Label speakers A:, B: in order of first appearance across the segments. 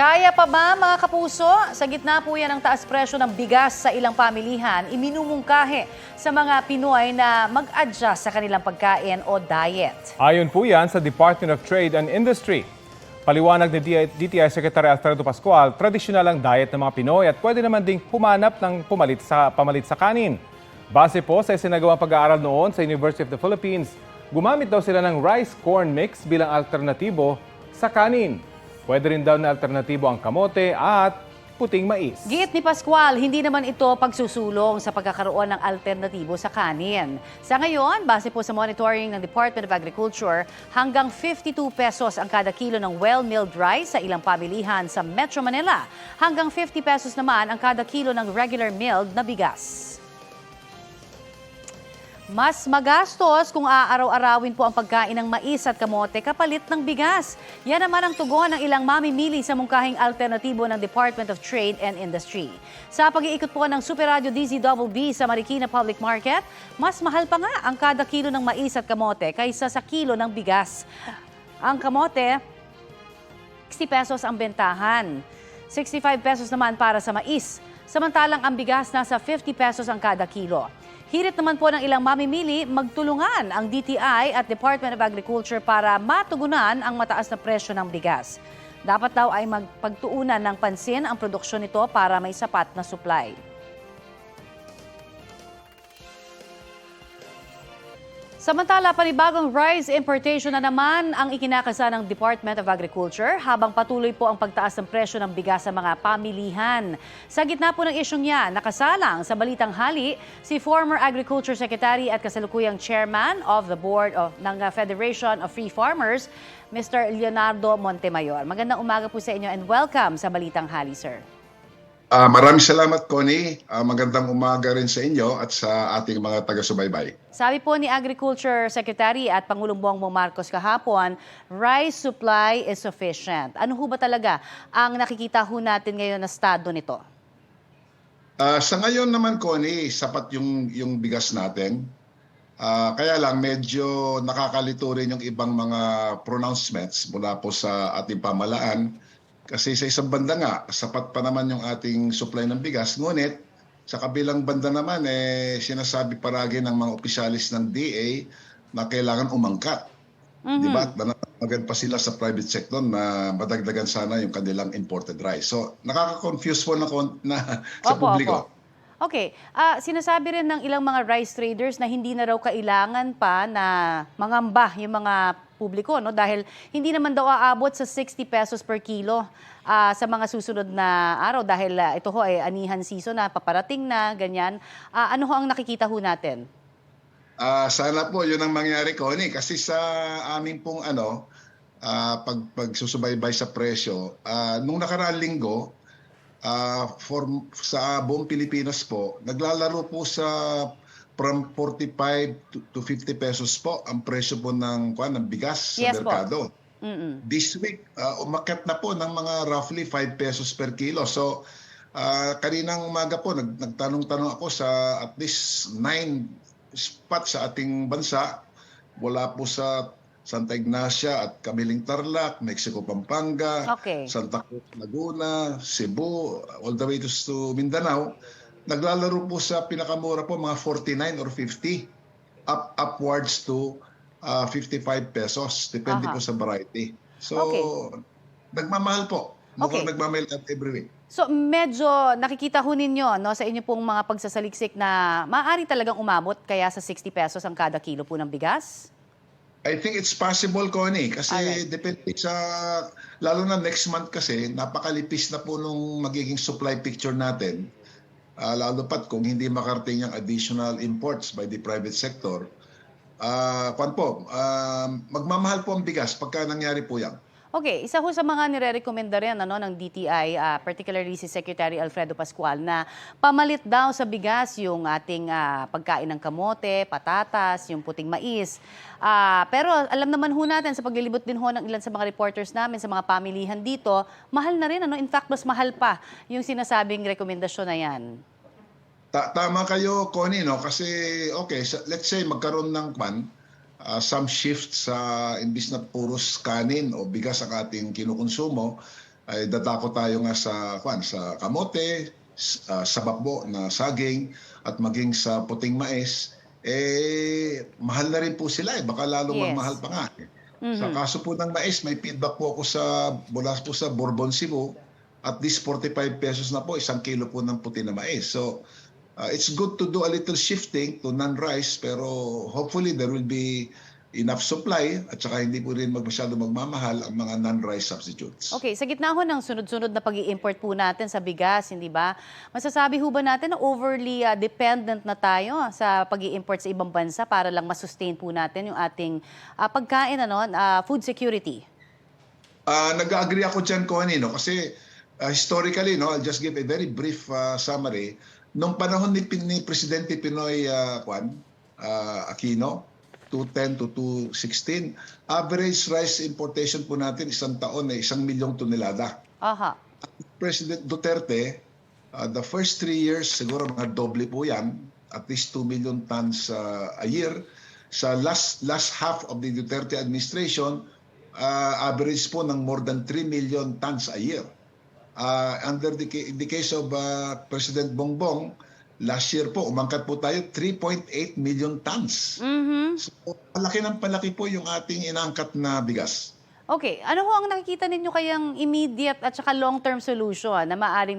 A: Kaya pa ba mga kapuso? Sa gitna po yan ng taas presyo ng bigas sa ilang pamilihan, iminumungkahi sa mga Pinoy na mag-adjust sa kanilang pagkain o diet.
B: Ayon po yan sa Department of Trade and Industry. Paliwanag ni DTI Secretary Alfredo Pascual, tradisyonal ang diet ng mga Pinoy at pwede naman ding humanap ng pamalit sa kanin. Base po sa isinagawang pag-aaral noon sa University of the Philippines, gumamit daw sila ng rice-corn mix bilang alternatibo sa kanin. Pwede rin daw na alternatibo ang kamote at puting mais.
A: Giit ni Pascual, hindi naman ito pagsusulong sa pagkakaroon ng alternatibo sa kanin. Sa ngayon, base po sa monitoring ng Department of Agriculture, hanggang 52 pesos ang kada kilo ng well-milled rice sa ilang pamilihan sa Metro Manila. Hanggang 50 pesos naman ang kada kilo ng regular milled na bigas. Mas magastos kung aaraw-arawin po ang pagkain ng mais at kamote kapalit ng bigas. Yan naman ang tugon ng ilang mamimili sa mungkahing alternatibo ng Department of Trade and Industry. Sa pag-iikot po ng Super Radio DZBB sa Marikina Public Market, mas mahal pa nga ang kada kilo ng mais at kamote kaysa sa kilo ng bigas. Ang kamote, 60 pesos ang bentahan. 65 pesos naman para sa mais. Samantalang ang bigas nasa 50 pesos ang kada kilo. Hirit naman po ng ilang mamimili, magtulungan ang DTI at Department of Agriculture para matugunan ang mataas na presyo ng bigas. Dapat daw ay magpagtuunan ng pansin ang produksyon nito para may sapat na supply. Samantala, panibagong rice importation na naman ang ikinakasa ng Department of Agriculture habang patuloy po ang pagtaas ng presyo ng bigas sa mga pamilihan. Sa gitna po ng isyong yan, nakasalang sa Balitang Hali si former Agriculture Secretary at kasalukuyang Chairman of the Board ng Federation of Free Farmers, Mr. Leonardo Montemayor. Magandang umaga po sa inyo and welcome sa Balitang Hali, sir.
C: Maraming salamat, Connie. Magandang umaga rin sa inyo at sa ating mga taga-subaybay.
A: Sabi po ni Agriculture Secretary at Pangulong Bongbong Marcos kahapon, rice supply is sufficient. Ano ho ba talaga ang nakikita ho natin ngayon na estado nito?
C: Sa ngayon naman, Connie, sapat yung bigas natin. Kaya lang medyo nakakalito rin yung ibang mga pronouncements mula po sa ating pamahalaan. Kasi sa isang banda nga, sapat pa naman yung ating supply ng bigas. Ngunit, sa kabilang banda naman, sinasabi paragi ng mga opisyalis ng DA na kailangan umangkat. Diba? At nananawagan pa sila sa private sector na madagdagan sana yung kanilang imported rice. So, nakaka-confuse po na sa publiko.
A: Opo. Okay, sinasabi rin ng ilang mga rice traders na hindi na raw kailangan pa na mangamba yung mga publiko, no? Dahil hindi naman daw aabot sa 60 pesos per kilo sa mga susunod na araw dahil ito ho ay anihan season na paparating na, ganyan. Ano ho ang nakikita ho natin?
C: Sana po yun ang mangyari, Connie. Kasi sa aming pong pagsusubaybay sa presyo, nung nakaraang linggo, sa buong Pilipinas po, naglalaro po sa from 45 to 50 pesos po ang presyo po ng bigas sa merkado. This week, umakyat na po ng mga roughly 5 pesos per kilo. So, kaninang umaga po, nagtanong-tanong ako sa at least 9 spots sa ating bansa, mula po sa Santa Ignacia at Camiling Tarlac, Mexico Pampanga, Santa Cruz Laguna, Cebu, all the way to Mindanao. Naglalaro po sa pinakamura po mga 49 or 50 upwards to 55 pesos depende po sa variety. So nagmamahal po. Mukhang nagmamahal at every week.
A: So medyo nakikita ho ninyo, no, sa inyo pong mga pagsasaliksik na maaari talagang umabot kaya sa 60 pesos ang kada kilo po ng bigas?
C: I think it's possible, Connie, kasi depende sa, lalo na next month kasi, napakalipis na po nung magiging supply picture natin. Lalo pat kung hindi makarating yung additional imports by the private sector. Magmamahal po ang bigas pagka nangyari po yan.
A: Okay, isa ho sa mga nire-recommenda rin ng DTI, particularly si Secretary Alfredo Pascual, na pamalit daw sa bigas yung ating pagkain ng kamote, patatas, yung puting mais. Pero alam naman ho natin sa paglilibot din ho ng ilan sa mga reporters namin sa mga pamilihan dito, mahal na rin. In fact, mas mahal pa yung sinasabing rekomendasyon na yan.
C: Tama kayo, Connie, no? Kasi, let's say magkaroon ng some shift sa imbis na puros kanin o bigas ang ating kinukonsumo, ay dadako tayo nga sa kamote, sa bakbo na saging, at maging sa puting mais, mahal na rin po sila baka lalong
A: Yes.
C: magmahal pa nga. Sa kaso po ng mais, may feedback po ako mula po sa Bourbon, Cebu, at least 45 pesos na po, 1 kilo po ng puti na mais. So, it's good to do a little shifting to non-rice, pero hopefully there will be enough supply at saka hindi po rin masyado magmamahal ang mga non-rice substitutes.
A: Okay, sa gitna ho ng sunod-sunod na pag-i-import po natin sa bigas, hindi ba? Masasabi ho ba natin na overly dependent na tayo sa pag-i-import sa ibang bansa para lang masustain po natin yung ating pagkain, food security?
C: Nag-agree ako dyan, Connie, no? Kasi historically, no, I'll just give a very brief summary. Nung panahon ni Presidente Pinoy Aquino, 2010 to 2016, average rice importation po natin isang taon ay 1 milyong tonelada.
A: Aha.
C: President Duterte, the first 3 years, siguro mga doble po yan, at least 2 million tons a year. Sa last half of the Duterte administration, average po ng more than 3 million tons a year. Under in the case of President Bongbong, last year po, umangkat po tayo 3.8 million tons. So, palaki po yung ating inaangkat na bigas.
A: Okay, ano ho ang nakikita ninyo kayang immediate at saka long-term solution na maaring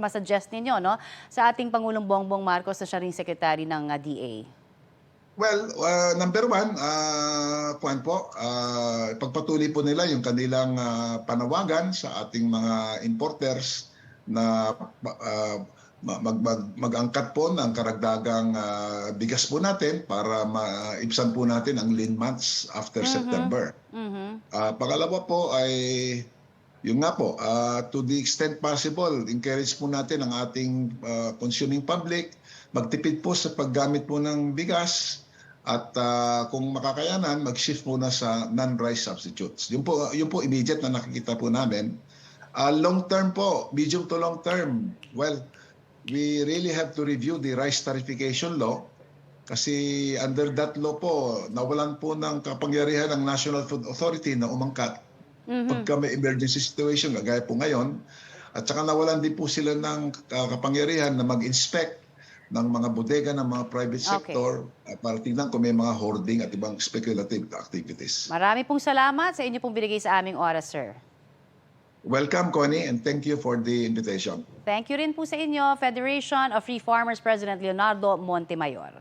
A: masuggest ninyo sa ating Pangulong Bongbong Marcos na siya ring secretary ng DA?
C: Well, number one, pagpatuloy po nila yung kanilang panawagan sa ating mga importers na mag-angkat po ng karagdagang bigas po natin para maibsan po natin ang lean months after September. Pangalawa po ay, yung nga po, to the extent possible, encourage po natin ang ating consuming public, magtipid po sa paggamit po ng bigas, at kung makakayanan, mag-shift muna sa non-rice substitutes. Yun po immediate na nakikita po namin. Long term po, medium to long term, well, we really have to review the rice tariffication law kasi under that law po, nawalan po ng kapangyarihan ng National Food Authority na umangkat pagka may emergency situation, gaya po ngayon. At saka nawalan din po sila ng kapangyarihan na mag-inspect ng mga bodega ng mga private sector para tingnan kung may mga hoarding at ibang speculative activities.
A: Marami pong salamat sa inyo pong binigay sa aming oras, sir.
C: Welcome, Connie, and thank you for the invitation.
A: Thank you rin po sa inyo, Federation of Free Farmers President Leonardo Montemayor.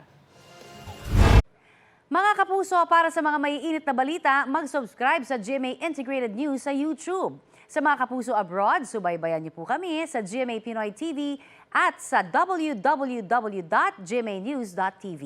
A: Mga kapuso, para sa mga maiinit na balita, mag-subscribe sa GMA Integrated News sa YouTube. Sa mga kapuso abroad, subaybayan niyo po kami sa GMA Pinoy TV at sa www.gmanews.tv.